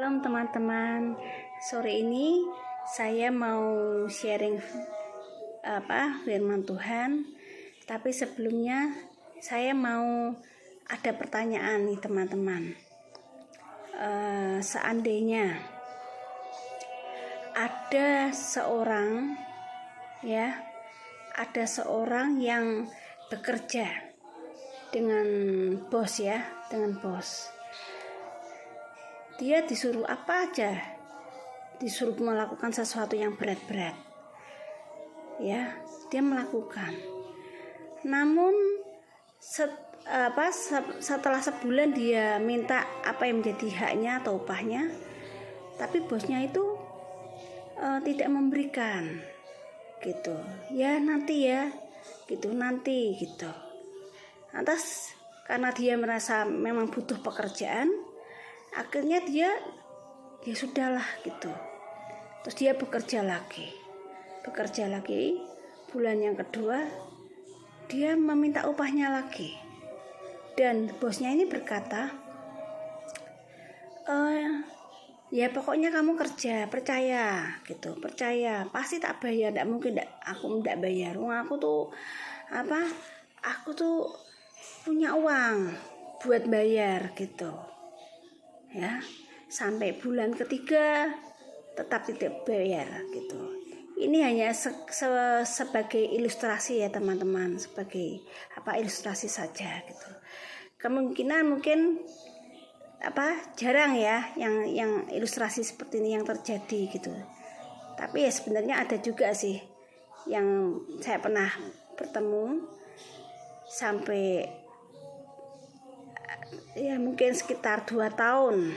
Shalom teman-teman, sore ini saya mau sharing firman Tuhan. Tapi sebelumnya saya mau ada pertanyaan nih teman-teman. Seandainya ada seorang yang bekerja dengan bos, dia disuruh apa aja, disuruh melakukan sesuatu yang berat-berat, dia melakukan. Namun setelah sebulan dia minta apa yang menjadi haknya atau upahnya, tapi bosnya itu tidak memberikan, gitu. Nanti. Lantas karena dia merasa memang butuh pekerjaan, akhirnya dia sudahlah gitu. Terus dia bekerja lagi. Bulan yang kedua dia meminta upahnya lagi. Dan bosnya ini berkata, pokoknya kamu kerja, percaya, pasti tak bayar. Tidak mungkin aku tidak bayar. Aku tuh punya uang buat bayar gitu. Sampai bulan ketiga tetap tidak bayar gitu. Ini hanya sebagai ilustrasi ya teman-teman, sebagai ilustrasi saja gitu. Kemungkinan mungkin jarang ya yang ilustrasi seperti ini yang terjadi gitu. Tapi ya sebenarnya ada juga sih yang saya pernah bertemu sampai mungkin sekitar 2 tahun.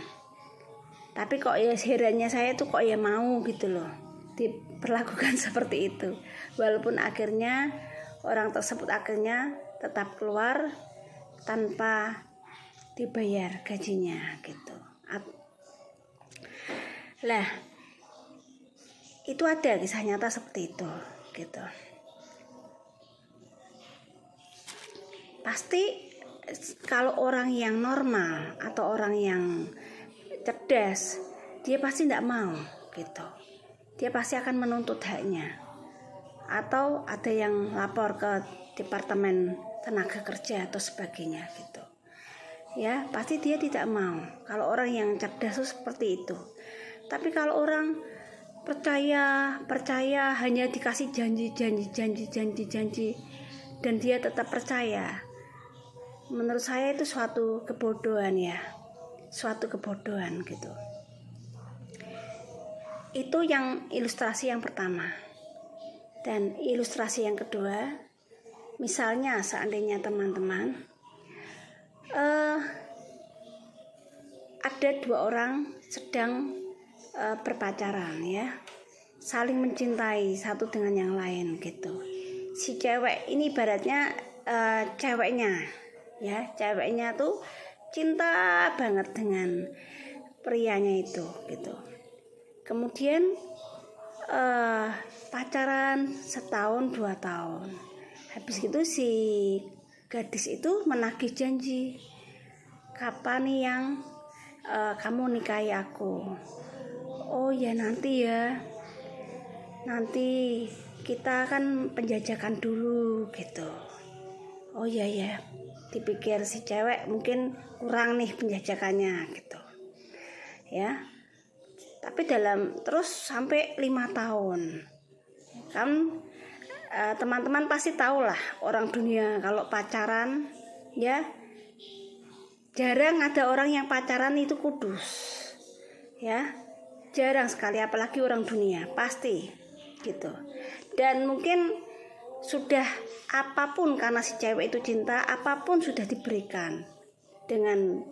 Tapi kok herannya saya tuh kok mau gitu loh diperlakukan seperti itu. Walaupun akhirnya orang tersebut tetap keluar tanpa dibayar gajinya gitu. Lah, itu ada kisah nyata seperti itu gitu. Pasti kalau orang yang normal atau orang yang cerdas, dia pasti tidak mau gitu. Dia pasti akan menuntut haknya. Atau ada yang lapor ke Departemen Tenaga Kerja atau sebagainya gitu. Pasti dia tidak mau. Kalau orang yang cerdas itu seperti itu. Tapi kalau orang percaya hanya dikasih janji dan dia tetap percaya, menurut saya itu suatu kebodohan gitu. Itu yang ilustrasi yang pertama. Dan ilustrasi yang kedua, misalnya seandainya teman-teman ada 2 orang sedang berpacaran saling mencintai satu dengan yang lain gitu. Si cewek ini ibaratnya ceweknya tuh cinta banget dengan prianya itu gitu. Kemudian pacaran 1-2 tahun. Habis itu si gadis itu menagih janji, kapan nih yang kamu nikahi aku? Oh ya nanti kita akan penjajakan dulu gitu. Oh ya, dipikir si cewek mungkin kurang nih penjajakannya gitu tapi terus sampai 5 tahun kan. Teman-teman pasti tahu lah, orang dunia kalau pacaran jarang ada orang yang pacaran itu kudus jarang sekali, apalagi orang dunia pasti gitu. Dan mungkin sudah apapun, karena si cewek itu cinta, apapun sudah diberikan dengan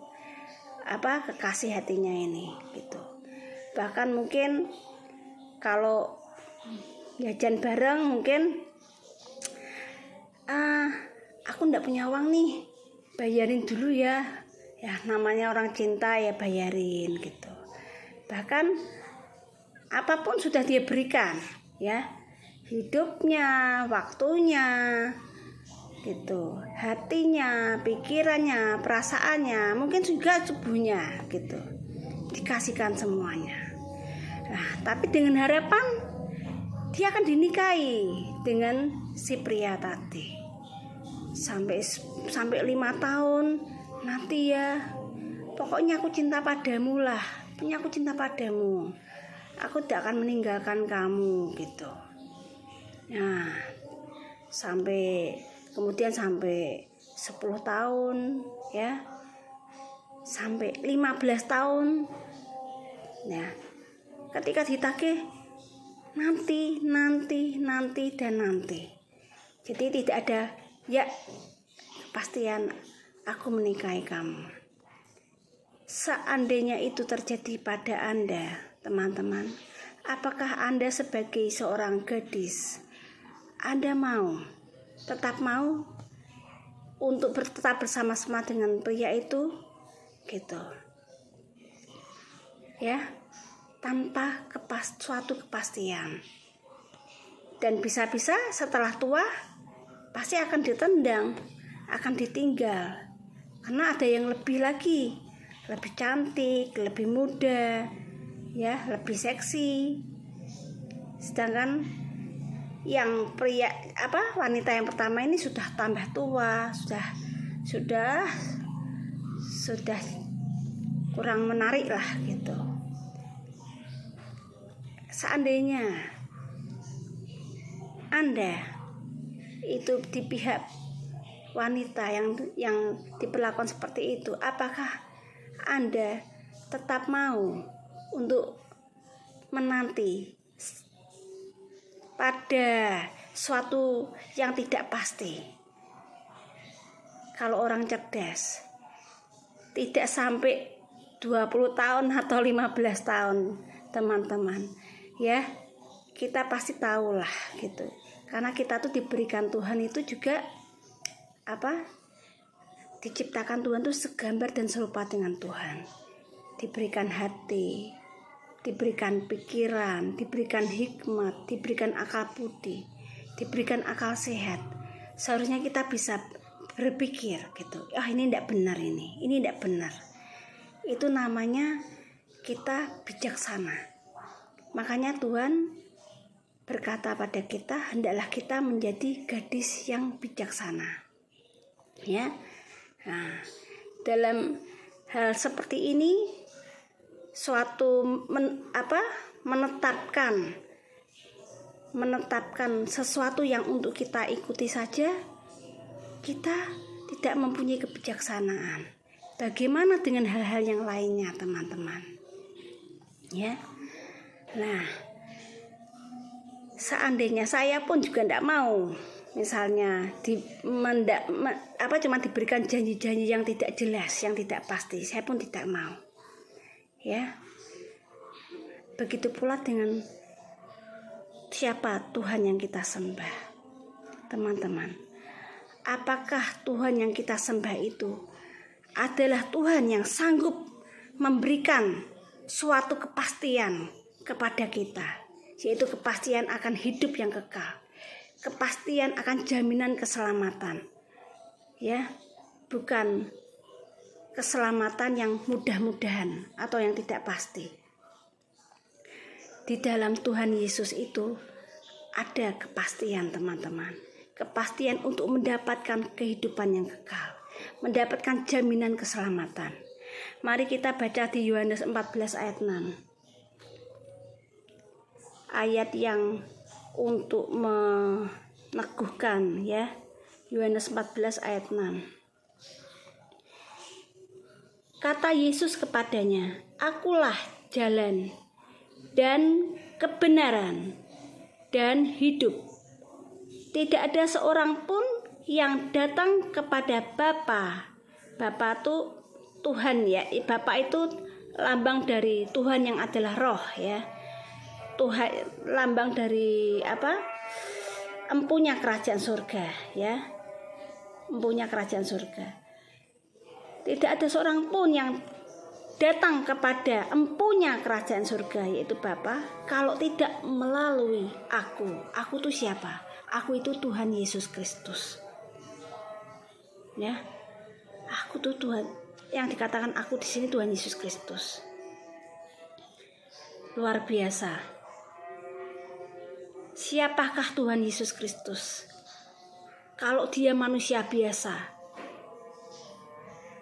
kekasih hatinya ini gitu. Bahkan mungkin kalau jajan bareng mungkin aku enggak punya uang nih, bayarin dulu ya namanya orang cinta bayarin gitu. Bahkan apapun sudah dia berikan hidupnya, waktunya gitu, hatinya, pikirannya, perasaannya, mungkin juga tubuhnya gitu. dikasihkan semuanya. Nah, tapi dengan harapan dia akan dinikahi dengan si pria tadi. Sampai 5 tahun nanti ya. Pokoknya aku cinta padamu lah. Pokoknya aku cinta padamu. Aku tidak akan meninggalkan kamu gitu. Nah, kemudian sampai 10 tahun ya. Sampai 15 tahun. Nah, ketika ditagih nanti. Jadi tidak ada ya kepastian aku menikahi kamu. Seandainya itu terjadi pada Anda, teman-teman, apakah Anda sebagai seorang gadis, Anda tetap mau untuk tetap bersama-sama dengan pria itu gitu ya, tanpa suatu kepastian. Dan bisa-bisa setelah tua pasti akan ditendang, akan ditinggal, karena ada yang lebih lagi, lebih cantik, lebih muda ya, lebih seksi. Sedangkan yang wanita yang pertama ini sudah tambah tua, sudah kurang menarik lah gitu. Seandainya Anda itu di pihak wanita yang diperlakukan seperti itu, apakah Anda tetap mau untuk menanti pada suatu yang tidak pasti? Kalau orang cerdas tidak sampai 20 tahun atau 15 tahun, teman-teman ya, kita pasti tahulah gitu. Karena kita tuh diberikan Tuhan itu juga diciptakan Tuhan tuh segambar dan serupa dengan Tuhan. Diberikan hati, diberikan pikiran, diberikan hikmat, diberikan akal budi, diberikan akal sehat. Seharusnya kita bisa berpikir gitu, ini tidak benar, ini tidak benar. Itu namanya kita bijaksana. Makanya Tuhan berkata pada kita, hendaklah kita menjadi gadis yang bijaksana ya. Nah, dalam hal seperti ini, suatu menetapkan sesuatu yang untuk kita ikuti saja, kita tidak mempunyai kebijaksanaan. Bagaimana dengan hal-hal yang lainnya, teman-teman ya? Nah, seandainya saya pun juga tidak mau, misalnya cuma diberikan janji-janji yang tidak jelas, yang tidak pasti, saya pun tidak mau ya. Begitu pula dengan siapa Tuhan yang kita sembah, teman-teman. Apakah Tuhan yang kita sembah itu adalah Tuhan yang sanggup memberikan suatu kepastian kepada kita, yaitu kepastian akan hidup yang kekal, kepastian akan jaminan keselamatan ya, bukan keselamatan yang mudah-mudahan atau yang tidak pasti. Di dalam Tuhan Yesus itu ada kepastian, teman-teman, kepastian untuk mendapatkan kehidupan yang kekal, mendapatkan jaminan keselamatan. Mari kita baca di Yohanes 14 ayat 6. Ayat yang untuk meneguhkan ya, Yohanes 14 ayat 6. Kata Yesus kepadanya, "Akulah jalan dan kebenaran dan hidup. Tidak ada seorang pun yang datang kepada Bapa." Bapa itu Tuhan ya. Bapa itu lambang dari Tuhan yang adalah roh ya. Tuhan lambang dari empunya kerajaan surga ya, empunya kerajaan surga. Tidak ada seorang pun yang datang kepada empunya kerajaan surga, yaitu Bapa, kalau tidak melalui aku. Aku itu siapa? Aku itu Tuhan Yesus Kristus ya. Aku tuh Tuhan, yang dikatakan aku di sini Tuhan Yesus Kristus. luar biasa. Siapakah Tuhan Yesus Kristus? Kalau dia manusia biasa,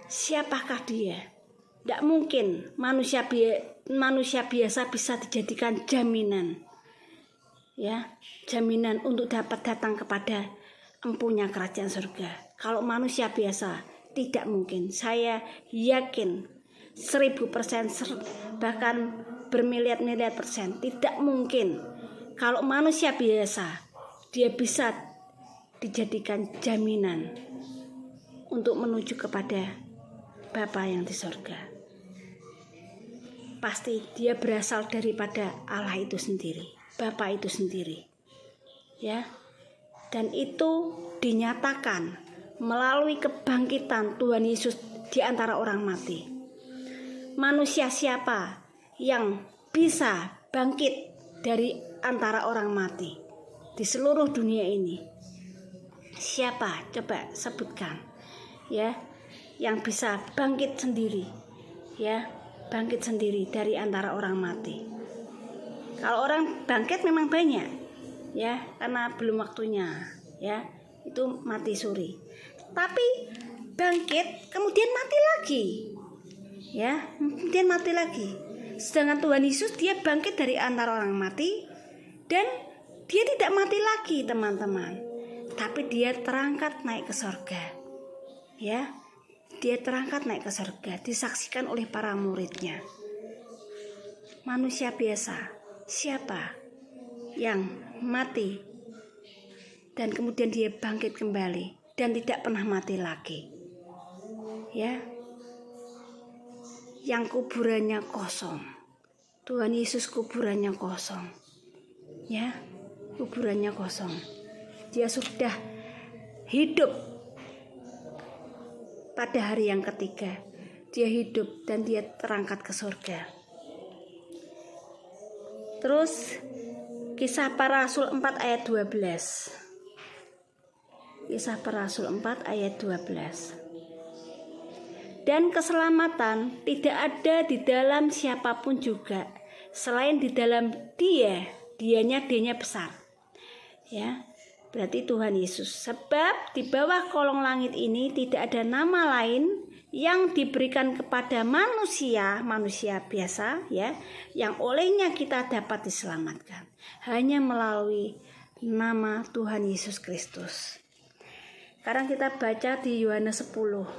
siapakah dia? Tidak mungkin manusia biasa bisa dijadikan jaminan, ya, jaminan untuk dapat datang kepada empunya kerajaan surga. Kalau manusia biasa tidak mungkin. Saya yakin 1000%, bahkan bermiliar-miliar persen tidak mungkin. Kalau manusia biasa dia bisa dijadikan jaminan untuk menuju kepada Bapa yang di surga. Pasti dia berasal daripada Allah itu sendiri, Bapa itu sendiri, ya. Dan itu dinyatakan melalui kebangkitan Tuhan Yesus di antara orang mati. Manusia siapa yang bisa bangkit dari antara orang mati di seluruh dunia ini? Siapa? Coba sebutkan, ya, yang bisa bangkit sendiri, ya, bangkit sendiri dari antara orang mati. Kalau orang bangkit memang banyak, ya, karena belum waktunya, ya, itu mati suri. Tapi bangkit kemudian mati lagi, ya, kemudian mati lagi. Sedangkan Tuhan Yesus dia bangkit dari antara orang mati dan dia tidak mati lagi, teman-teman, tapi dia terangkat naik ke surga, ya. Dia terangkat naik ke surga, disaksikan oleh para muridnya. Manusia biasa, siapa yang mati dan kemudian dia bangkit kembali dan tidak pernah mati lagi, ya, yang kuburannya kosong. Tuhan Yesus kuburannya kosong, ya, kuburannya kosong. Dia sudah hidup. Pada hari yang ketiga dia hidup dan dia terangkat ke surga. Terus Kisah Para Rasul 4 ayat 12. Kisah Para Rasul 4 ayat 12. Dan keselamatan tidak ada di dalam siapapun juga selain di dalam dianya besar, ya. Berarti Tuhan Yesus. Sebab di bawah kolong langit ini tidak ada nama lain yang diberikan kepada manusia biasa, ya, yang olehnya kita dapat diselamatkan, hanya melalui nama Tuhan Yesus Kristus. Sekarang kita baca di Yohanes 10.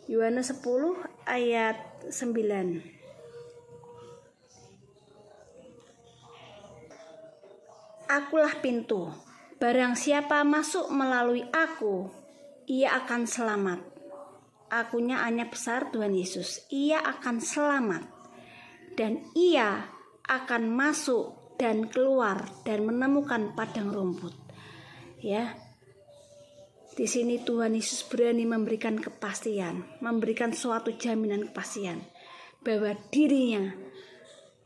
Yohanes 10 ayat 9. Akulah pintu. Barang siapa masuk melalui aku, ia akan selamat. Akunya hanya besar Tuhan Yesus. Ia akan selamat. Dan ia akan masuk dan keluar dan menemukan padang rumput. Ya. Di sini Tuhan Yesus berani memberikan kepastian, memberikan suatu jaminan kepastian bahwa dirinya,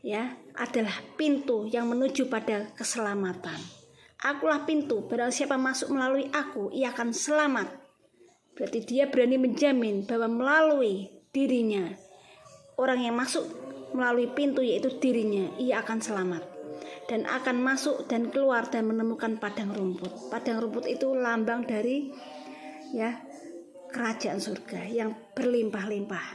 ya, adalah pintu yang menuju pada keselamatan. Akulah pintu, barang siapa masuk melalui aku, ia akan selamat. Berarti dia berani menjamin bahwa melalui dirinya, orang yang masuk melalui pintu yaitu dirinya, ia akan selamat. Dan akan masuk dan keluar dan menemukan padang rumput. Padang rumput itu lambang dari, ya, kerajaan surga yang berlimpah-limpah,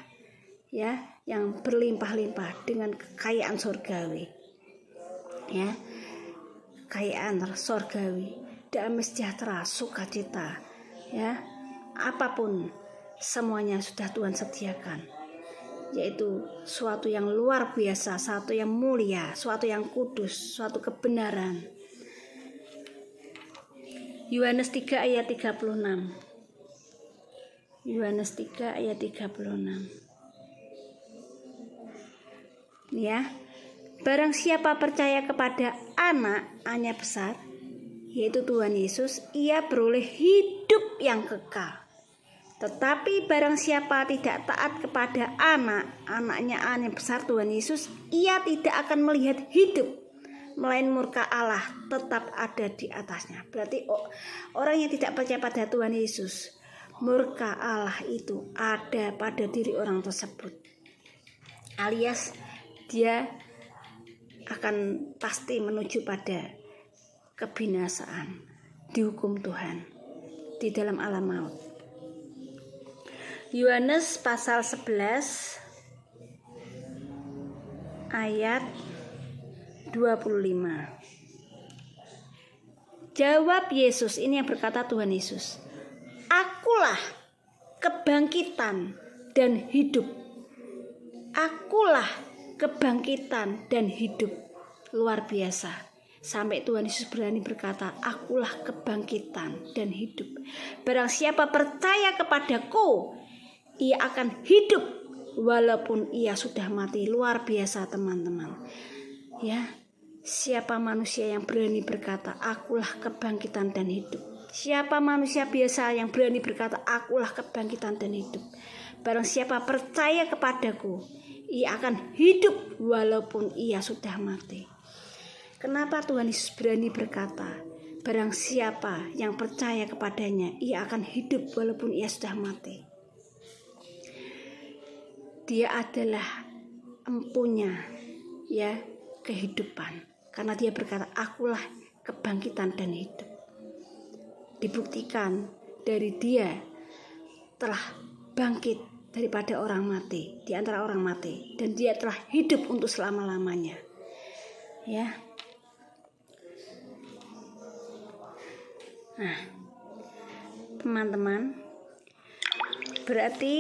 ya, yang berlimpah-limpah dengan kekayaan surgawi, ya. Kekayaan surgawi, damai sejahtera, sukacita, ya, apapun semuanya sudah Tuhan sediakan, yaitu suatu yang luar biasa, suatu yang mulia, suatu yang kudus, suatu kebenaran. Yohanes 3 ayat 36. Yohanes 3 ayat 36. Ya. Barang siapa percaya kepada Anak-nya besar, yaitu Tuhan Yesus, ia beroleh hidup yang kekal. Tetapi barang siapa tidak taat kepada Anak-nya besar Tuhan Yesus, ia tidak akan melihat hidup, melainkan murka Allah tetap ada di atasnya. Berarti orang yang tidak percaya pada Tuhan Yesus, murka Allah itu ada pada diri orang tersebut. Alias dia akan pasti menuju pada kebinasaan, dihukum Tuhan di dalam alam maut. Yohanes pasal 11 ayat 25. Jawab Yesus, ini yang berkata Tuhan Yesus, "Akulah kebangkitan dan hidup." Akulah kebangkitan dan hidup. Luar biasa. Sampai Tuhan Yesus berani berkata, "Akulah kebangkitan dan hidup. Barang siapa percaya kepadaku, ia akan hidup walaupun ia sudah mati." Luar biasa teman-teman. Ya, siapa manusia yang berani berkata, "Akulah kebangkitan dan hidup"? Siapa manusia biasa yang berani berkata, "Akulah kebangkitan dan hidup"? Barang siapa percaya kepadaku, ia akan hidup walaupun ia sudah mati. Kenapa Tuhan Yesus berani berkata, barang siapa yang percaya kepadanya, ia akan hidup walaupun ia sudah mati? Dia adalah empunya, ya, kehidupan. Karena dia berkata, "Akulah kebangkitan dan hidup." Dibuktikan dari dia telah bangkit daripada orang mati, di antara orang mati, dan dia telah hidup untuk selama-lamanya. Ya. Nah, teman-teman, berarti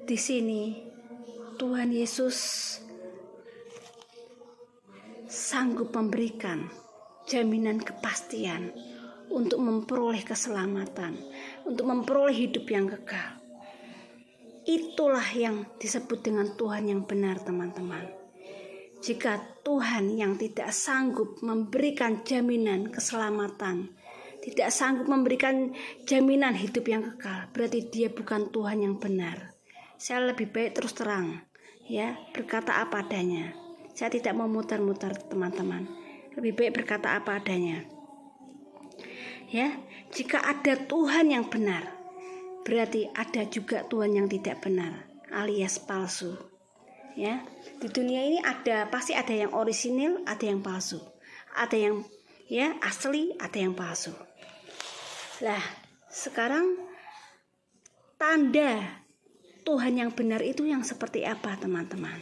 di sini Tuhan Yesus sanggup memberikan jaminan kepastian untuk memperoleh keselamatan, untuk memperoleh hidup yang kekal. Itulah yang disebut dengan Tuhan yang benar, teman-teman. Jika Tuhan yang tidak sanggup memberikan jaminan keselamatan, tidak sanggup memberikan jaminan hidup yang kekal, berarti dia bukan Tuhan yang benar. Saya lebih baik terus terang, ya, berkata apa adanya. Saya tidak mau mutar-mutar, teman-teman. Lebih baik berkata apa adanya. Ya, jika ada Tuhan yang benar, berarti ada juga Tuhan yang tidak benar, alias palsu. Ya, di dunia ini pasti ada yang orisinil, ada yang palsu. Ada yang asli, ada yang palsu. Lah, sekarang tanda Tuhan yang benar itu yang seperti apa, teman-teman?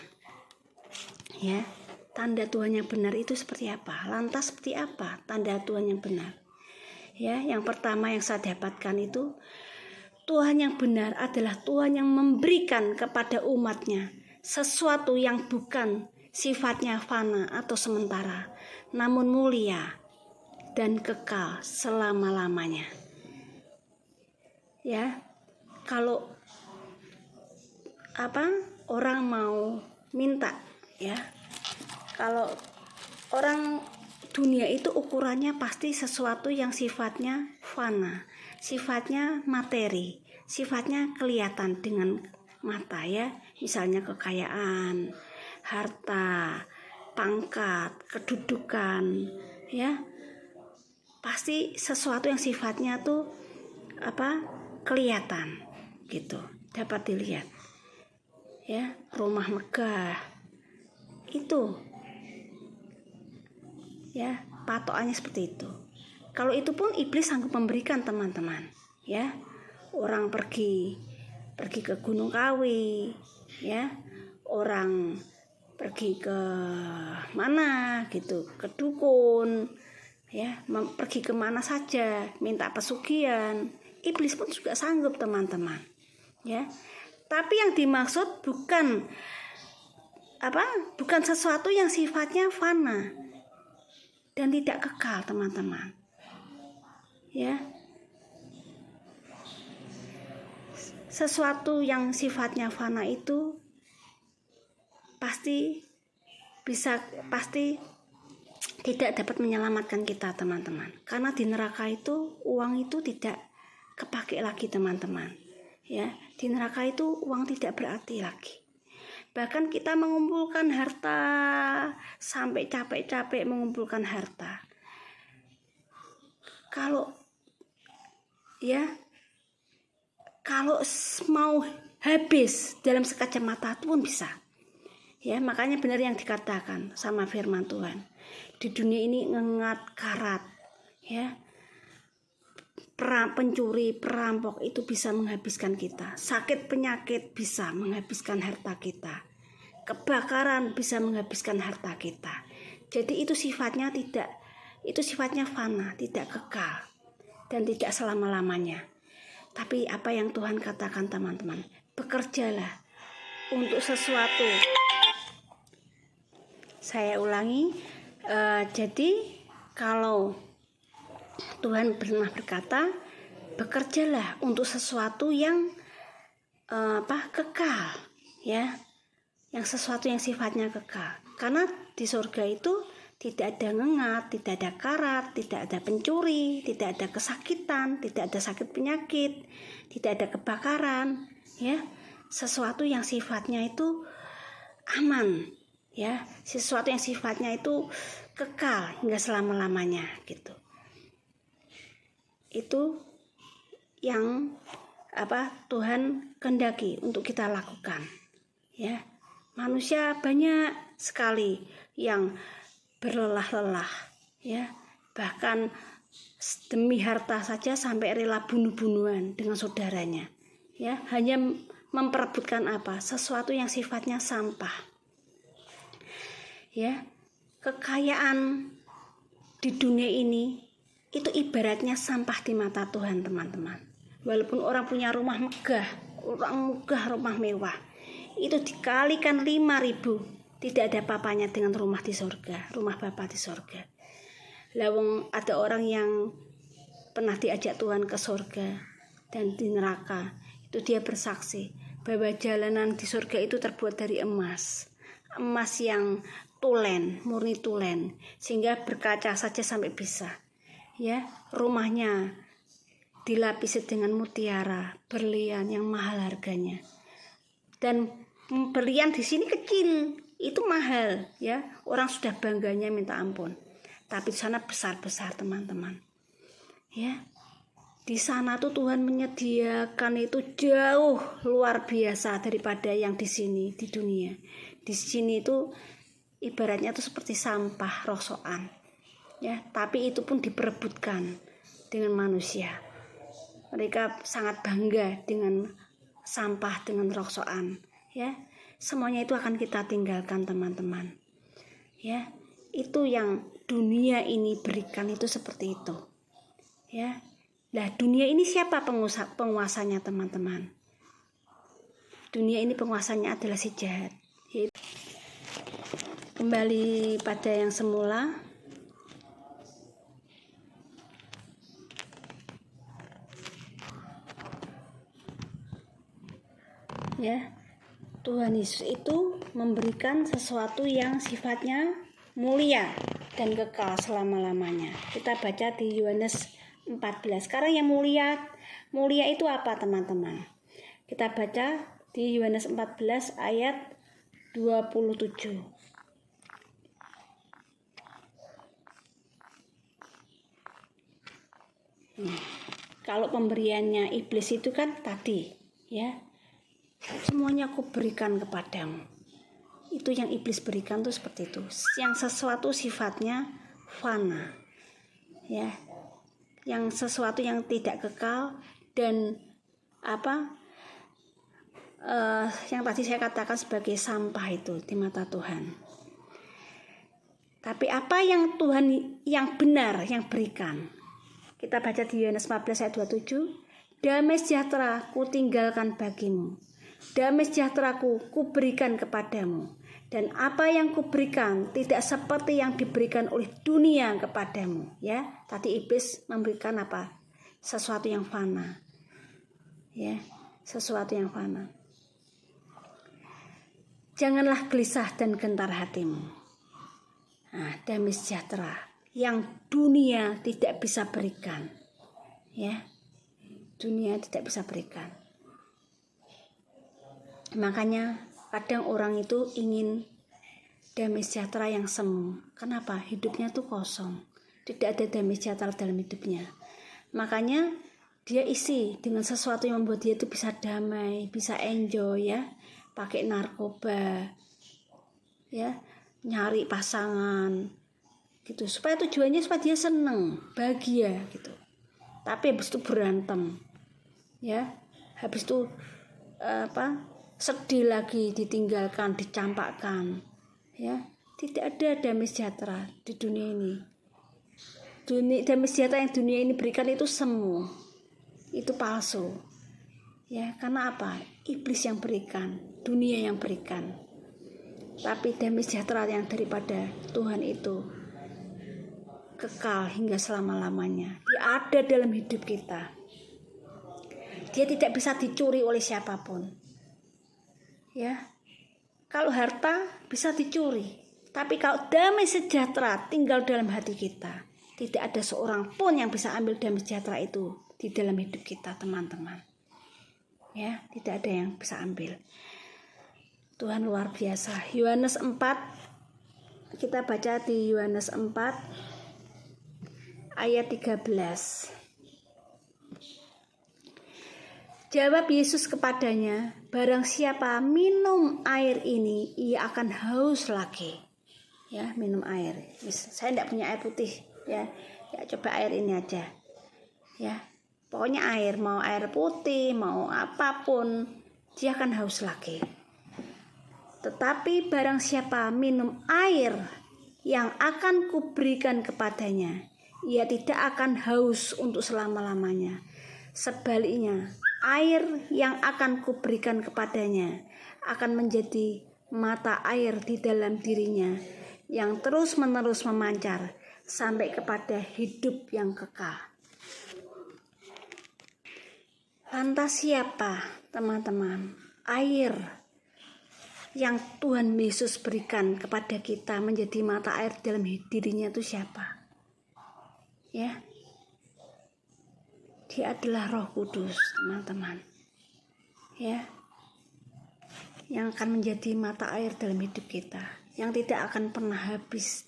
Ya, tanda Tuhan yang benar itu seperti apa? Lantas seperti apa tanda Tuhan yang benar? Ya, yang pertama yang saya dapatkan itu, Tuhan yang benar adalah Tuhan yang memberikan kepada umatnya sesuatu yang bukan sifatnya fana atau sementara, namun mulia dan kekal selama-lamanya. Ya, kalau orang mau minta, ya, kalau orang dunia itu ukurannya pasti sesuatu yang sifatnya fana, sifatnya materi, sifatnya kelihatan dengan mata, ya, misalnya kekayaan, harta, pangkat, kedudukan, ya, pasti sesuatu yang sifatnya tuh kelihatan gitu, dapat dilihat, ya, rumah megah itu, ya, patokannya seperti itu. Kalau itu pun iblis sanggup memberikan, teman-teman, ya. Orang pergi ke Gunung Kawi, ya, orang pergi ke mana gitu, ke dukun, ya, pergi ke mana saja minta pesugihan, iblis pun juga sanggup, teman-teman, ya. Tapi yang dimaksud bukan sesuatu yang sifatnya fana dan tidak kekal, teman-teman, ya. Sesuatu yang sifatnya fana itu pasti tidak dapat menyelamatkan kita, teman-teman. Karena di neraka itu uang itu tidak kepake lagi, teman-teman. Ya, di neraka itu uang tidak berarti lagi. Bahkan kita mengumpulkan harta sampai capek-capek mengumpulkan harta. Kalau mau habis dalam sekejap mata pun bisa. Ya, makanya benar yang dikatakan sama firman Tuhan. Di dunia ini ngengat karat, ya. Pencuri, perampok itu bisa menghabiskan kita. Sakit penyakit bisa menghabiskan harta kita. Kebakaran bisa menghabiskan harta kita. Jadi itu sifatnya fana, tidak kekal dan tidak selama-lamanya. Tapi apa yang Tuhan katakan teman-teman, bekerjalah untuk sesuatu. Saya ulangi, jadi kalau Tuhan pernah berkata, bekerjalah untuk sesuatu yang kekal, ya, yang sesuatu yang sifatnya kekal. Karena di surga itu tidak ada ngengat, tidak ada karat, tidak ada pencuri, tidak ada kesakitan, tidak ada sakit penyakit, tidak ada kebakaran, ya. Sesuatu yang sifatnya itu aman, ya, sesuatu yang sifatnya itu kekal hingga selama-lamanya gitu. Itu yang Tuhan kehendaki untuk kita lakukan, ya. Manusia banyak sekali yang berlelah-lelah, ya, bahkan demi harta saja sampai rela bunuh-bunuhan dengan saudaranya, ya, hanya memperebutkan sesuatu yang sifatnya sampah, ya. Kekayaan di dunia ini itu ibaratnya sampah di mata Tuhan, teman-teman. Walaupun orang punya rumah megah, rumah mewah, itu dikalikan 5.000, tidak ada papanya dengan rumah di surga, rumah Bapa di surga. Lawang ada orang yang pernah diajak Tuhan ke surga dan di neraka, itu dia bersaksi bahwa jalanan di surga itu terbuat dari emas yang tulen, murni tulen, sehingga berkaca saja sampai bisa. Ya, rumahnya dilapisi dengan mutiara, berlian yang mahal harganya. Dan berlian di sini kecil, itu mahal, ya. Orang sudah bangganya minta ampun. Tapi di sana besar-besar, teman-teman. Ya. Di sana tuh Tuhan menyediakan itu jauh luar biasa daripada yang di sini, di dunia. Di sini itu ibaratnya itu seperti sampah roksokan. Ya, tapi itu pun diperebutkan dengan manusia. Mereka sangat bangga dengan sampah, dengan roksokan, ya. Semuanya itu akan kita tinggalkan, teman-teman. Ya, itu yang dunia ini berikan itu seperti itu. Ya. Nah, dunia ini siapa penguasanya, teman-teman? Dunia ini penguasanya adalah si jahat. Kembali pada yang semula. Ya, Tuhan Yesus itu memberikan sesuatu yang sifatnya mulia dan kekal selama-lamanya. Kita baca di Yohanes 14. Sekarang yang mulia itu apa, teman-teman? Kita baca di Yohanes 14 ayat 27. Kalau pemberiannya iblis itu kan tadi, ya. Semuanya aku berikan kepadamu. Itu yang iblis berikan tuh seperti itu. Yang sesuatu sifatnya fana, ya. Yang sesuatu yang tidak kekal dan yang tadi saya katakan sebagai sampah itu di mata Tuhan. Tapi apa yang Tuhan yang benar yang berikan? Kita baca di Yohanes 14 ayat 27. Damai sejahtera ku tinggalkan bagimu. Damai sejahteraku ku berikan kepadamu, dan apa yang ku berikan tidak seperti yang diberikan oleh dunia kepadamu. Ya, tadi iblis memberikan sesuatu yang fana, ya, sesuatu yang fana. Janganlah gelisah dan gentar hatimu. Nah, damai sejahtera yang dunia tidak bisa berikan, ya, dunia tidak bisa berikan. Makanya kadang orang itu ingin damai sejahtera yang semu. Kenapa? Hidupnya tuh kosong. Tidak ada damai sejahtera dalam hidupnya. Makanya dia isi dengan sesuatu yang membuat dia itu bisa damai, bisa enjoy, ya. Pakai narkoba, ya, nyari pasangan gitu, supaya tujuannya supaya dia seneng, bahagia gitu. Tapi habis itu berantem, ya, habis itu sedih lagi, ditinggalkan, dicampakkan, ya. Tidak ada damai sejahtera di dunia ini. Damai sejahtera yang dunia ini berikan itu semu, itu palsu, ya. Karena apa? Iblis yang berikan, dunia yang berikan. Tapi damai sejahtera yang daripada Tuhan itu kekal hingga selama-lamanya. Dia ada dalam hidup kita. Dia tidak bisa dicuri oleh siapapun. Ya. Kalau harta bisa dicuri, tapi kalau damai sejahtera tinggal dalam hati kita, tidak ada seorang pun yang bisa ambil damai sejahtera itu di dalam hidup kita, teman-teman. Ya, tidak ada yang bisa ambil. Tuhan luar biasa. Yohanes 4, kita baca di Yohanes 4 ayat 13. Jawab Yesus kepadanya, barang siapa minum air ini, ia akan haus lagi. Ya, minum air. Saya tidak punya air putih, ya. Ya, coba air ini aja. Ya. Pokoknya air, mau air putih, mau apapun, dia akan haus lagi. Tetapi barang siapa minum air yang akan kuberikan kepadanya, ia tidak akan haus untuk selama-lamanya. Sebaliknya, air yang akan kuberikan kepadanya akan menjadi mata air di dalam dirinya yang terus-menerus memancar sampai kepada hidup yang kekal. Lantas siapa, teman-teman, air yang Tuhan Yesus berikan kepada kita menjadi mata air dalam dirinya itu siapa? Ya, dia adalah Roh Kudus, teman-teman. Ya, yang akan menjadi mata air dalam hidup kita, yang tidak akan pernah habis,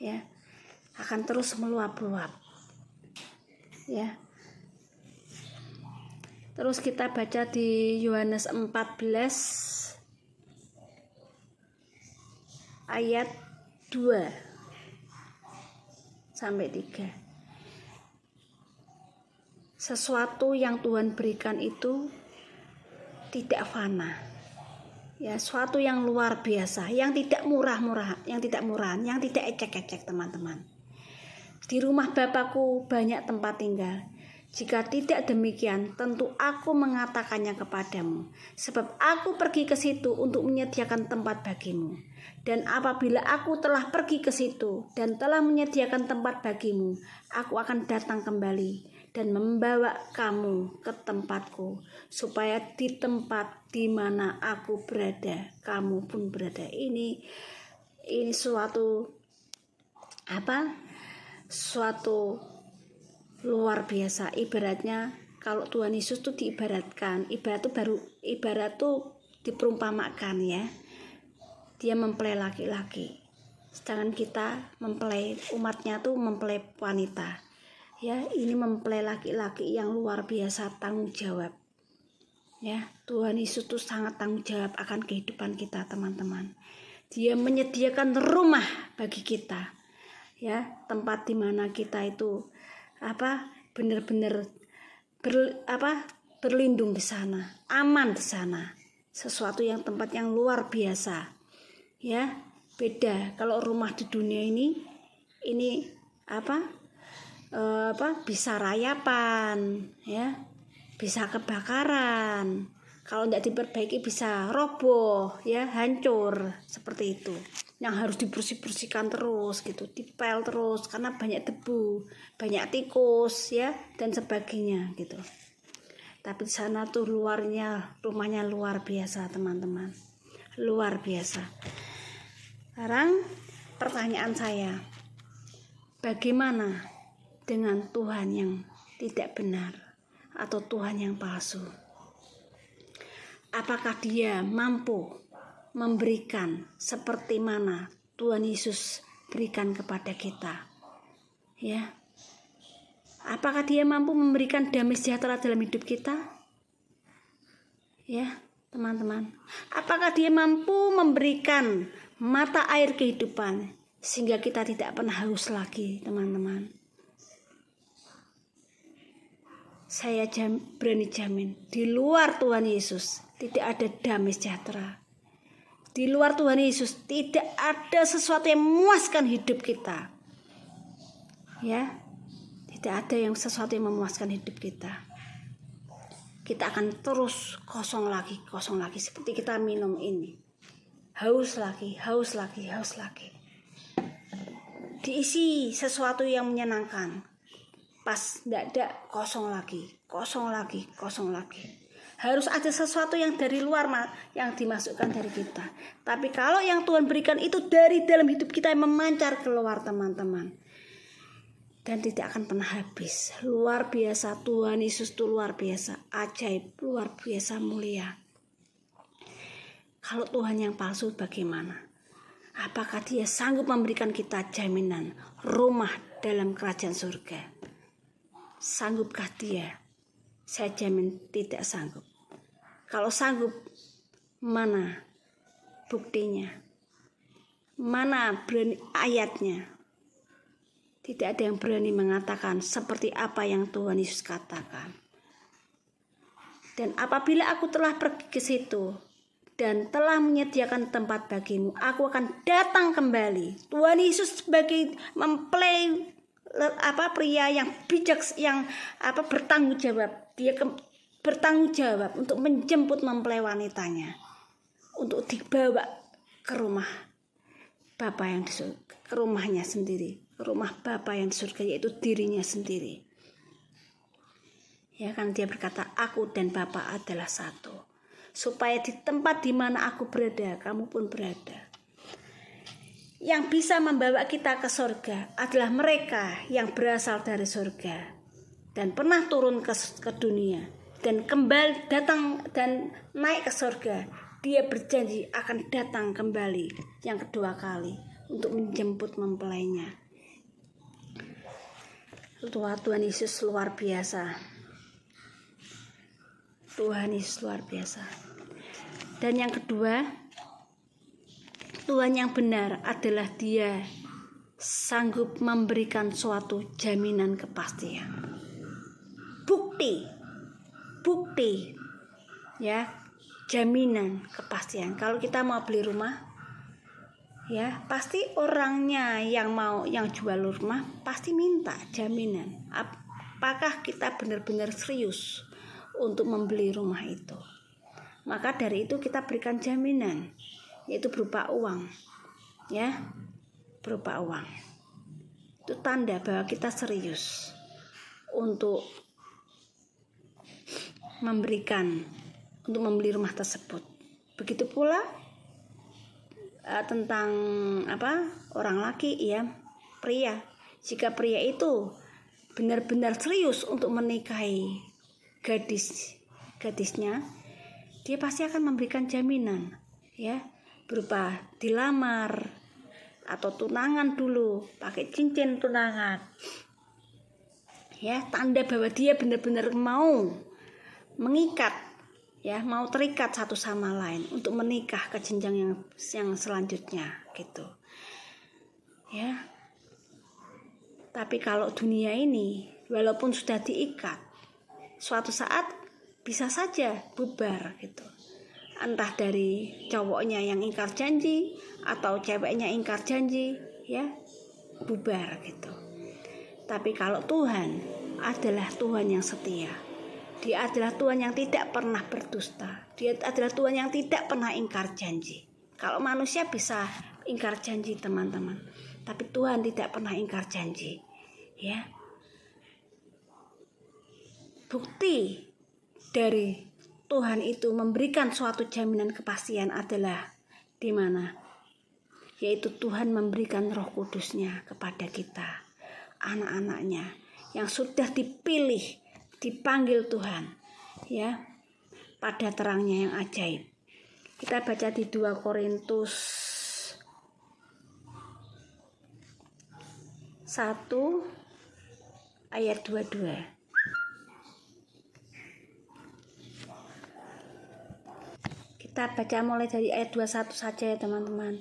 ya, akan terus meluap-luap. Ya. Terus kita baca di Yohanes 14 ayat 2 sampai 3. Sesuatu yang Tuhan berikan itu tidak fana. Ya, suatu yang luar biasa, yang tidak murah-murah, yang tidak murahan, yang tidak ecek-ecek, teman-teman. Di rumah Bapakku banyak tempat tinggal. Jika tidak demikian, tentu aku mengatakannya kepadamu, sebab aku pergi ke situ untuk menyediakan tempat bagimu. Dan apabila aku telah pergi ke situ dan telah menyediakan tempat bagimu, aku akan datang kembali dan membawa kamu ke tempatku, supaya di tempat di mana aku berada, kamu pun berada. Ini suatu luar biasa. Ibaratnya kalau Tuhan Yesus tuh diibaratkan, ibarat tuh diperumpamakan, ya. Dia mempelai laki-laki, sedangkan kita mempelai, umatnya tuh mempelai wanita. Ya, ini mempelai laki-laki yang luar biasa tanggung jawab. Ya, Tuhan Yesus tuh sangat tanggung jawab akan kehidupan kita, teman-teman. Dia menyediakan rumah bagi kita. Ya, tempat di mana kita itu benar-benar berlindung di sana, aman di sana. Sesuatu yang tempat yang luar biasa. Ya, beda kalau rumah di dunia ini bisa rayapan, ya, bisa kebakaran. Kalau tidak diperbaiki bisa roboh, ya, hancur seperti itu. Yang harus dibersih-bersihkan terus gitu, dipel terus karena banyak debu, banyak tikus, ya, dan sebagainya gitu. Tapi di sana tuh rumahnya luar biasa, teman-teman. Luar biasa. Sekarang pertanyaan saya, bagaimana dengan Tuhan yang tidak benar atau Tuhan yang palsu? Apakah dia mampu memberikan seperti mana Tuhan Yesus berikan kepada kita? Ya. Apakah dia mampu memberikan damai sejahtera dalam hidup kita? Ya. teman-teman? Apakah dia mampu memberikan mata air kehidupan sehingga kita tidak pernah haus lagi, teman-teman? Saya berani jamin, di luar Tuhan Yesus tidak ada damai sejahtera. Di luar Tuhan Yesus tidak ada sesuatu yang memuaskan hidup kita. Ya, tidak ada sesuatu yang memuaskan hidup kita. Kita akan terus kosong lagi seperti kita minum ini. Haus lagi. Diisi sesuatu yang menyenangkan. Pas tidak ada, kosong lagi. Harus ada sesuatu yang dari luar yang dimasukkan dari kita. Tapi kalau yang Tuhan berikan itu dari dalam hidup kita yang memancar keluar, teman-teman. Dan tidak akan pernah habis. Luar biasa, Tuhan Yesus itu luar biasa, ajaib, luar biasa mulia. Kalau Tuhan yang palsu bagaimana? Apakah dia sanggup memberikan kita jaminan rumah dalam kerajaan surga? Sanggupkah dia? Saya jamin tidak sanggup. Kalau sanggup, mana buktinya? Mana berani ayatnya? Tidak ada yang berani mengatakan seperti apa yang Tuhan Yesus katakan. Dan apabila aku telah pergi ke situ dan telah menyediakan tempat bagimu, aku akan datang kembali. Tuhan Yesus sebagai mempelai pria yang bijak, yang bertanggung jawab. Dia bertanggung jawab untuk menjemput mempelai wanitanya, untuk dibawa ke rumah Bapa yang di surga, ke rumahnya sendiri, ke rumah Bapa yang di surga, yaitu dirinya sendiri. Ya kan, dia berkata, aku dan Bapa adalah satu, supaya di tempat di mana aku berada, kamu pun berada. Yang bisa membawa kita ke surga adalah mereka yang berasal dari surga dan pernah turun ke dunia dan kembali datang dan naik ke surga. Dia berjanji akan datang kembali yang kedua kali untuk menjemput mempelainya. Tuhan Yesus luar biasa. Tuhan Yesus luar biasa. Dan yang kedua, Tuhan yang benar adalah dia sanggup memberikan suatu jaminan kepastian. Bukti. Ya, jaminan kepastian. Kalau kita mau beli rumah, ya pasti orangnya yang jual rumah pasti minta jaminan. Apakah kita benar-benar serius untuk membeli rumah itu? Maka dari itu kita berikan jaminan, yaitu berupa uang. Ya, berupa uang. Itu tanda bahwa kita serius untuk membeli rumah tersebut. Begitu pula tentang orang laki, ya, pria. Jika pria itu benar-benar serius untuk menikahi gadisnya, dia pasti akan memberikan jaminan, ya, berupa dilamar atau tunangan dulu, pakai cincin tunangan. Ya, tanda bahwa dia benar-benar mau mengikat, ya, mau terikat satu sama lain untuk menikah ke jenjang yang selanjutnya, gitu. Ya. Tapi kalau dunia ini walaupun sudah diikat, suatu saat bisa saja bubar, gitu. Entah dari cowoknya yang ingkar janji atau ceweknya ingkar janji, ya, bubar, gitu. Tapi kalau Tuhan adalah Tuhan yang setia. Dia adalah Tuhan yang tidak pernah berdusta. Dia adalah Tuhan yang tidak pernah ingkar janji. Kalau manusia bisa ingkar janji, teman-teman, tapi Tuhan tidak pernah ingkar janji. Ya. Bukti dari Tuhan itu memberikan suatu jaminan kepastian adalah di mana? Yaitu Tuhan memberikan Roh Kudus-Nya kepada kita, anak-anaknya yang sudah dipilih, dipanggil Tuhan, ya, pada terangnya yang ajaib. Kita baca di 2 Korintus 1 ayat 22. Kita baca mulai dari ayat 21 saja ya teman-teman.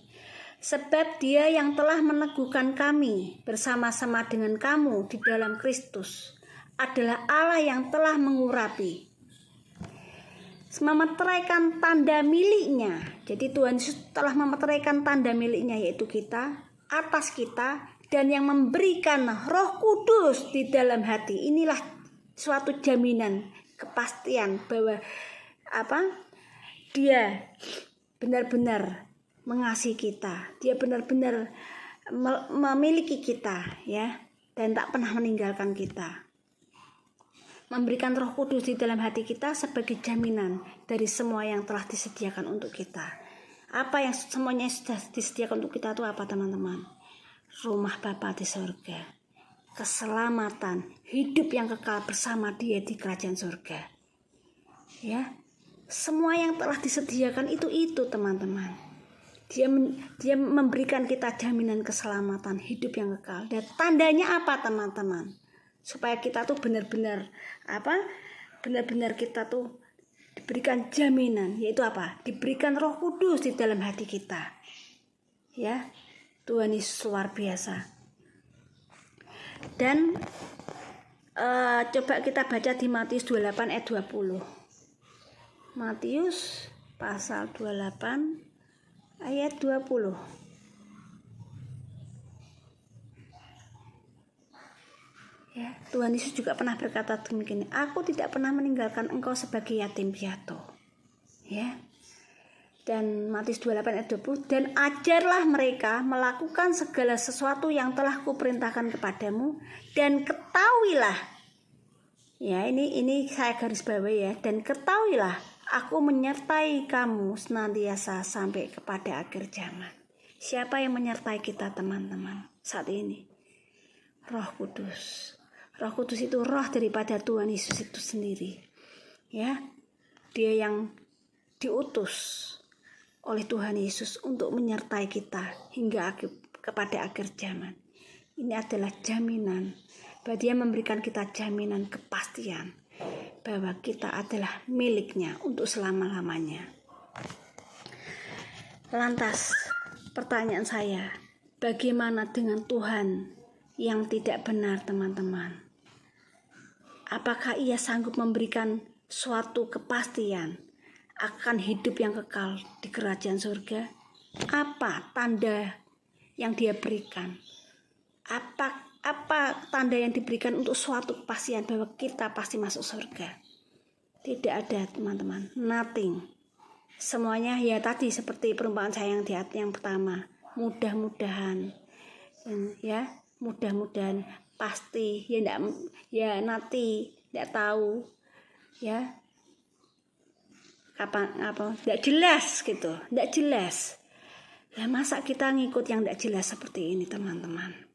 Sebab Dia yang telah meneguhkan kami bersama-sama dengan kamu di dalam Kristus adalah Allah yang telah mengurapi, memeteraikan tanda miliknya. Jadi Tuhan Yesus telah memeteraikan tanda miliknya, yaitu kita, atas kita, dan yang memberikan Roh Kudus di dalam hati. Inilah suatu jaminan, kepastian bahwa Dia benar-benar mengasihi kita, Dia benar-benar memiliki kita, ya, dan tak pernah meninggalkan kita. Memberikan Roh Kudus di dalam hati kita sebagai jaminan dari semua yang telah disediakan untuk kita. Apa yang semuanya sudah disediakan untuk kita itu apa teman-teman? Rumah Bapa di surga, keselamatan, hidup yang kekal bersama Dia di kerajaan surga. Ya, semua yang telah disediakan itu teman-teman. Dia memberikan kita jaminan keselamatan, hidup yang kekal. Dan tandanya apa teman-teman? Supaya kita tuh benar-benar kita tuh diberikan jaminan, yaitu apa? Diberikan Roh Kudus di dalam hati kita. Ya, Tuhan Yesus luar biasa. Dan coba kita baca di Matius 28 ayat 20. Matius pasal 28 ayat 20. Ya, Tuhan Yesus juga pernah berkata demikian, aku tidak pernah meninggalkan engkau sebagai yatim piatu. Ya. Dan Matius 28 ayat 20, dan ajarlah mereka melakukan segala sesuatu yang telah kuperintahkan kepadamu, dan ketahuilah. Ya, ini saya garis bawahi ya, dan ketahuilah aku menyertai kamu senantiasa sampai kepada akhir zaman. Siapa yang menyertai kita teman-teman saat ini? Roh Kudus. Roh Kudus itu roh daripada Tuhan Yesus itu sendiri. Ya, Dia yang diutus oleh Tuhan Yesus untuk menyertai kita hingga kepada akhir zaman. Ini adalah jaminan bahwa Dia memberikan kita jaminan kepastian bahwa kita adalah miliknya untuk selama-lamanya. Lantas pertanyaan saya, bagaimana dengan Tuhan yang tidak benar teman-teman? Apakah Ia sanggup memberikan suatu kepastian akan hidup yang kekal di kerajaan surga? Apa tanda yang Dia berikan? Apa tanda yang diberikan untuk suatu kepastian bahwa kita pasti masuk surga? Tidak ada teman-teman, nothing. Semuanya ya tadi seperti perumpamaan saya yang pertama, mudah-mudahan, ya mudah-mudahan, pasti, ya nanti, tidak tahu, ya kapan tidak jelas gitu, tidak jelas. Lah masa kita ngikut yang tidak jelas seperti ini teman-teman?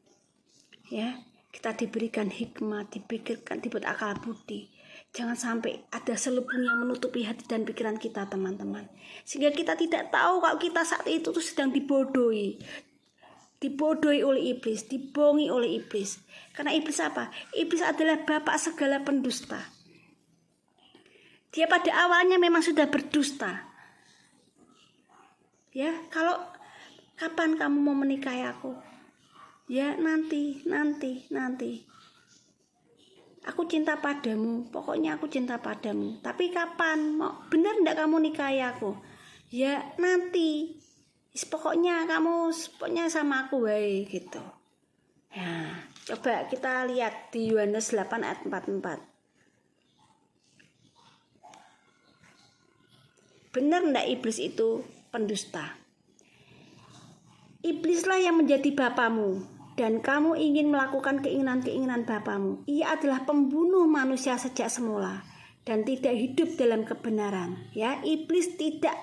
Ya, kita diberikan hikmat, diberi akal budi. Jangan sampai ada selubung yang menutupi hati dan pikiran kita teman-teman, sehingga kita tidak tahu kalau kita saat itu tuh sedang dibodohi oleh iblis, dibohongi oleh iblis. Karena iblis apa? Iblis adalah bapak segala pendusta. Dia pada awalnya memang sudah berdusta. Ya, kalau kapan kamu mau menikahi aku? Ya nanti. Aku cinta padamu, pokoknya aku cinta padamu. Tapi kapan? Mau benar enggak kamu nikahi aku? Ya nanti. Pokoknya sama aku wae gitu. Ya, coba kita lihat di Yohanes 8 ayat 44. Benar enggak iblis itu pendusta? Iblislah yang menjadi bapamu dan kamu ingin melakukan keinginan-keinginan bapamu. Ia adalah pembunuh manusia sejak semula dan tidak hidup dalam kebenaran. Ya, iblis tidak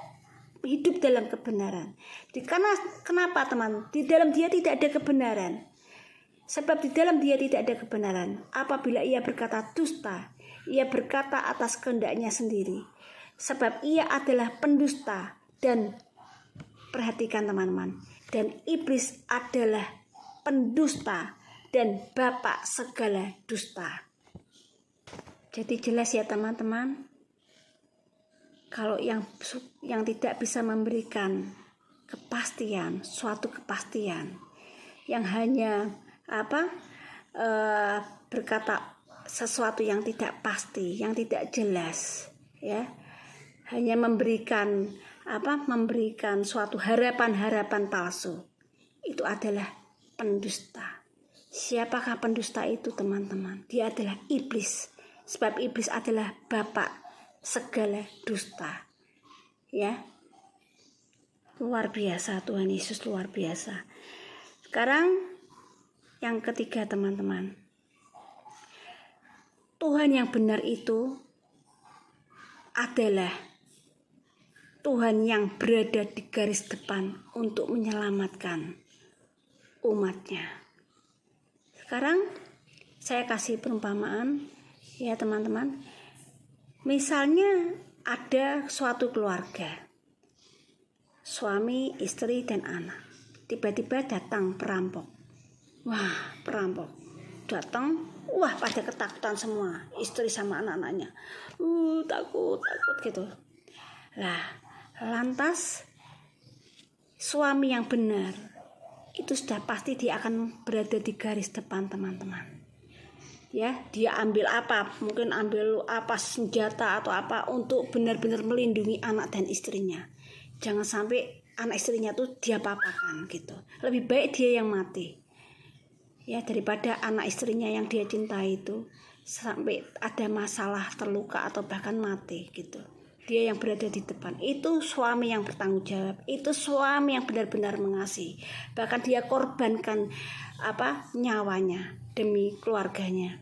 hidup dalam kebenaran. Karena kenapa teman? Di dalam dia tidak ada kebenaran. Sebab di dalam dia tidak ada kebenaran. Apabila ia berkata dusta, ia berkata atas kehendaknya sendiri. Sebab ia adalah pendusta dan perhatikan teman-teman. Dan iblis adalah pendusta dan bapak segala dusta. Jadi jelas ya teman-teman. Kalau yang tidak bisa memberikan kepastian, suatu kepastian, yang hanya berkata sesuatu yang tidak pasti, yang tidak jelas, ya, hanya memberikan suatu harapan-harapan palsu, itu adalah pendusta. Siapakah pendusta itu, teman-teman? Dia adalah iblis, sebab iblis adalah bapak segala dusta. Ya, luar biasa, Tuhan Yesus luar biasa. Sekarang yang ketiga, teman-teman, Tuhan yang benar itu adalah Tuhan yang berada di garis depan untuk menyelamatkan umatnya. Sekarang saya kasih perumpamaan, ya teman-teman. Misalnya ada suatu keluarga, suami, istri, dan anak. Tiba-tiba datang perampok. Wah, perampok datang, pada ketakutan semua, istri sama anak-anaknya. Takut gitu. Lah, lantas suami yang benar itu sudah pasti dia akan berada di garis depan, teman-teman. Ya, dia ambil mungkin ambil senjata atau untuk benar-benar melindungi anak dan istrinya. Jangan sampai anak istrinya tuh dia papakan gitu. Lebih baik dia yang mati, ya, daripada anak istrinya yang dia cintai itu sampai ada masalah, terluka atau bahkan mati gitu. Dia yang berada di depan. Itu suami yang bertanggung jawab. Itu suami yang benar-benar mengasihi. Bahkan dia korbankan nyawanya demi keluarganya.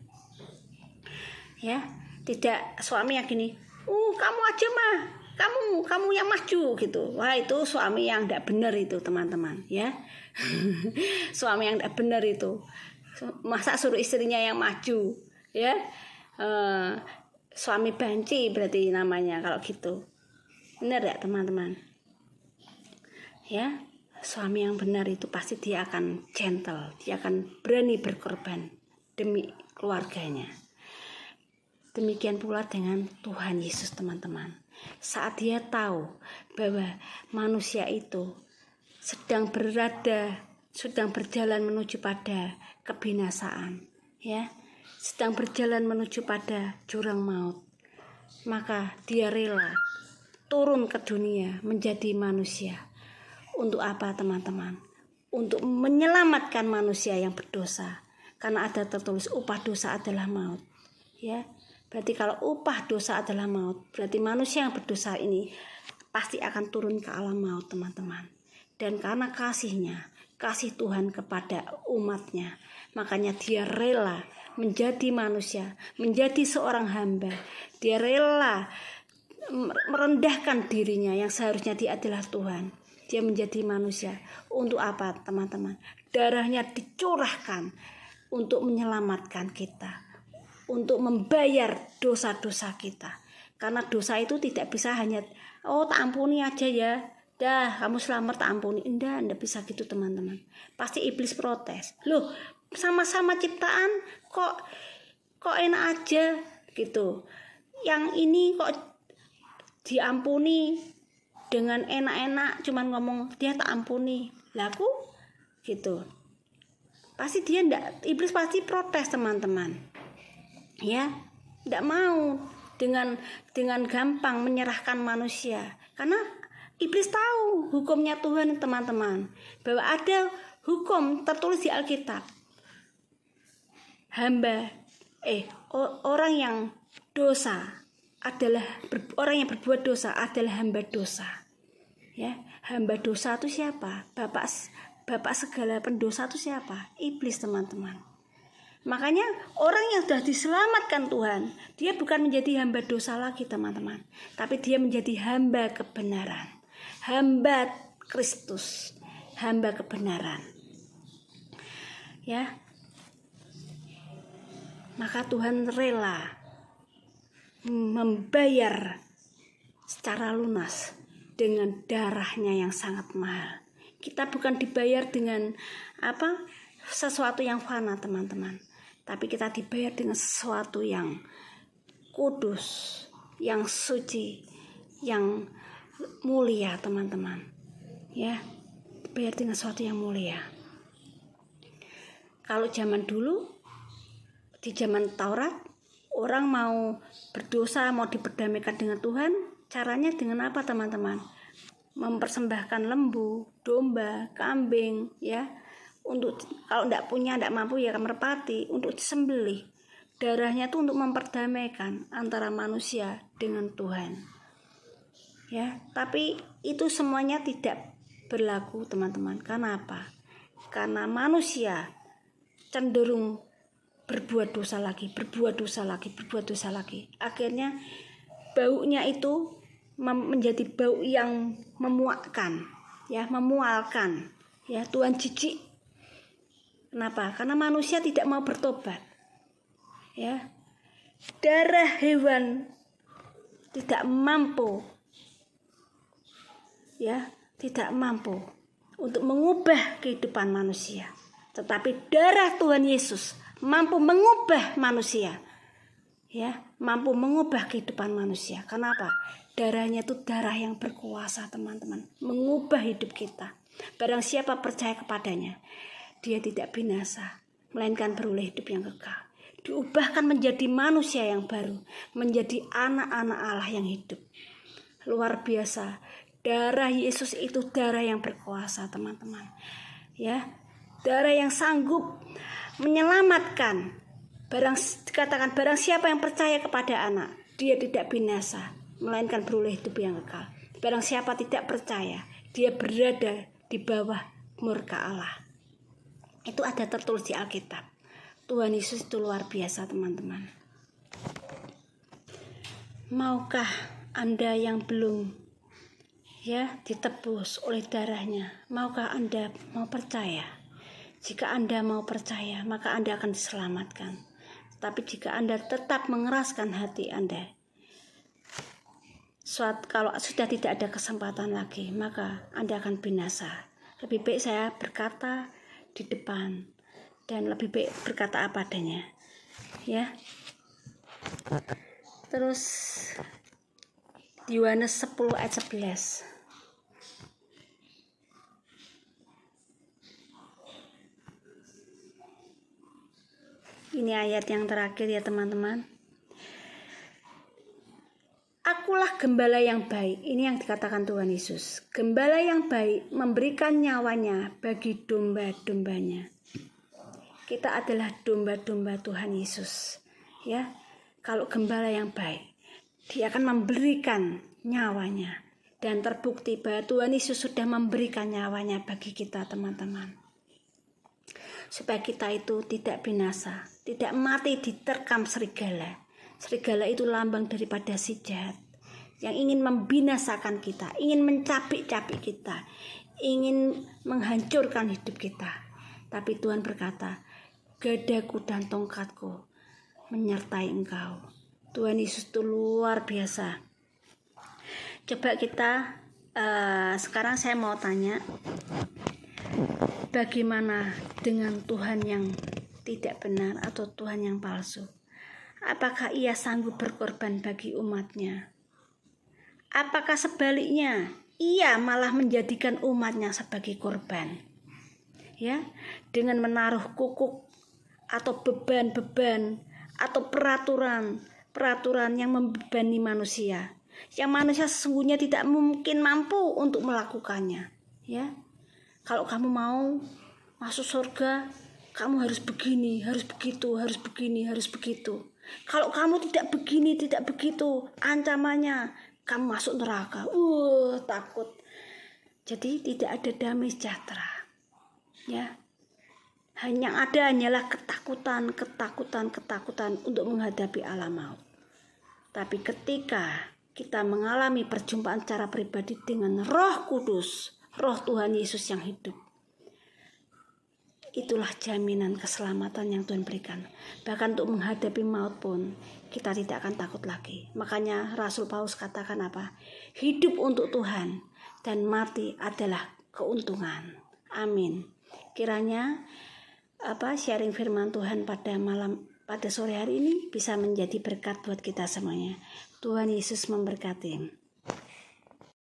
Ya, tidak suami yang gini, kamu aja mah, kamu yang maju gitu. Wah, itu suami yang tidak benar itu, teman-teman, ya. Suami yang tidak benar itu, masa suruh istrinya yang maju, ya. Suami banci berarti namanya kalau gitu. Benar ya, teman-teman? Ya, suami yang benar itu pasti dia akan gentle, dia akan berani berkorban demi keluarganya. Demikian pula dengan Tuhan Yesus, teman-teman. Saat dia tahu bahwa manusia itu sedang berjalan menuju pada kebinasaan, ya, sedang berjalan menuju pada jurang maut, maka dia rela turun ke dunia menjadi manusia. Untuk apa, teman-teman? Untuk menyelamatkan manusia yang berdosa. Karena ada tertulis upah dosa adalah maut. Ya, berarti kalau upah dosa adalah maut, berarti manusia yang berdosa ini pasti akan turun ke alam maut, teman-teman. Dan karena kasih Tuhan kepada umatnya, makanya dia rela menjadi manusia, menjadi seorang hamba. Dia rela merendahkan dirinya yang seharusnya dia adalah Tuhan. Dia menjadi manusia. Untuk apa, teman-teman? Darahnya dicurahkan untuk menyelamatkan kita, untuk membayar dosa-dosa kita. Karena dosa itu tidak bisa hanya tak ampuni aja ya, dah kamu selamat tak ampuni. Enggak bisa gitu, teman-teman. Pasti iblis protes. Loh, sama-sama ciptaan kok enak aja gitu. Yang ini kok diampuni dengan enak-enak, cuman ngomong dia tak ampuni. Laku gitu. Pasti dia iblis pasti protes, teman-teman. Ya, tidak mau dengan gampang menyerahkan manusia. Karena iblis tahu hukumnya Tuhan, teman-teman. Bahwa ada hukum tertulis di Alkitab. Orang yang berbuat dosa adalah hamba dosa. Ya, hamba dosa itu siapa? Bapak segala pendosa itu siapa? Iblis, teman-teman. Makanya orang yang sudah diselamatkan Tuhan, dia bukan menjadi hamba dosa lagi, teman-teman, tapi dia menjadi hamba kebenaran, hamba Kristus, hamba kebenaran. Ya, maka Tuhan rela membayar secara lunas dengan darahnya yang sangat mahal. Kita bukan dibayar dengan sesuatu yang fana, teman-teman, tapi kita dibayar dengan sesuatu yang kudus, yang suci, yang mulia, teman-teman. Ya, dibayar dengan sesuatu yang mulia. Kalau zaman dulu, di zaman Taurat, orang mau berdosa, mau diperdamaikan dengan Tuhan, caranya dengan apa, teman-teman? Mempersembahkan lembu, domba, kambing, ya. Untuk kalau tidak punya, tidak mampu, ya merpati untuk disembelih. Darahnya itu untuk memperdamaikan antara manusia dengan Tuhan. Ya, tapi itu semuanya tidak berlaku, teman-teman. Karena apa? Karena manusia cenderung berbuat dosa lagi. Akhirnya baunya itu menjadi bau yang memuakkan, ya, memualkan. Ya, Tuhan jijik. Kenapa? Karena manusia tidak mau bertobat. Ya. Darah hewan tidak mampu, ya, tidak mampu untuk mengubah kehidupan manusia. Tetapi darah Tuhan Yesus mampu mengubah manusia. Ya, mampu mengubah kehidupan manusia. Kenapa? Darahnya itu darah yang berkuasa, teman-teman, mengubah hidup kita. Barang siapa percaya kepadanya, dia tidak binasa, melainkan beroleh hidup yang kekal. Diubahkan menjadi manusia yang baru, menjadi anak-anak Allah yang hidup. Luar biasa. Darah Yesus itu darah yang berkuasa, teman-teman. Ya, darah yang sanggup menyelamatkan. Dikatakan barang siapa yang percaya kepada anak, dia tidak binasa, melainkan beroleh hidup yang kekal. Barang siapa tidak percaya, dia berada di bawah murka Allah. Itu ada tertulis di Alkitab. Tuhan Yesus itu luar biasa, teman-teman. Maukah Anda yang belum, ya, ditebus oleh darahnya? Maukah Anda mau percaya? Jika Anda mau percaya, maka Anda akan diselamatkan. Tapi jika Anda tetap mengeraskan hati Anda, kalau sudah tidak ada kesempatan lagi, maka Anda akan binasa. Lebih baik saya berkata di depan, dan lebih baik berkata apa adanya, ya. Terus di Yohanes 10 ayat 11. Ini ayat yang terakhir, ya teman-teman. Akulah gembala yang baik. Ini yang dikatakan Tuhan Yesus. Gembala yang baik memberikan nyawanya bagi domba-dombanya. Kita adalah domba-domba Tuhan Yesus. Ya, kalau gembala yang baik, dia akan memberikan nyawanya. Dan terbukti bahwa Tuhan Yesus sudah memberikan nyawanya bagi kita, teman-teman. Supaya kita itu tidak binasa, tidak mati diterkam serigala. Serigala itu lambang daripada si jahat yang ingin membinasakan kita, ingin mencapik-capik kita, ingin menghancurkan hidup kita. Tapi Tuhan berkata, gadaku dan tongkatku menyertai engkau. Tuhan Yesus itu luar biasa. Coba kita sekarang saya mau tanya, bagaimana dengan Tuhan yang tidak benar atau Tuhan yang palsu? Apakah ia sanggup berkorban bagi umatnya? Apakah sebaliknya ia malah menjadikan umatnya sebagai korban? Ya, dengan menaruh kukuk atau beban-beban atau peraturan yang membebani manusia, yang manusia sesungguhnya tidak mungkin mampu untuk melakukannya. Ya, kalau kamu mau masuk surga, kamu harus begini, harus begitu, harus begini, harus begitu. Kalau kamu tidak begini, tidak begitu, ancamannya kamu masuk neraka. Takut. Jadi tidak ada damai sejahtera. Ya. Hanyalah ketakutan untuk menghadapi alam maut. Tapi ketika kita mengalami perjumpaan secara pribadi dengan Roh Kudus, Roh Tuhan Yesus yang hidup, itulah jaminan keselamatan yang Tuhan berikan. Bahkan untuk menghadapi maut pun kita tidak akan takut lagi. Makanya Rasul Paulus katakan apa? Hidup untuk Tuhan dan mati adalah keuntungan. Amin. Kiranya sharing firman Tuhan pada sore hari ini bisa menjadi berkat buat kita semuanya. Tuhan Yesus memberkati.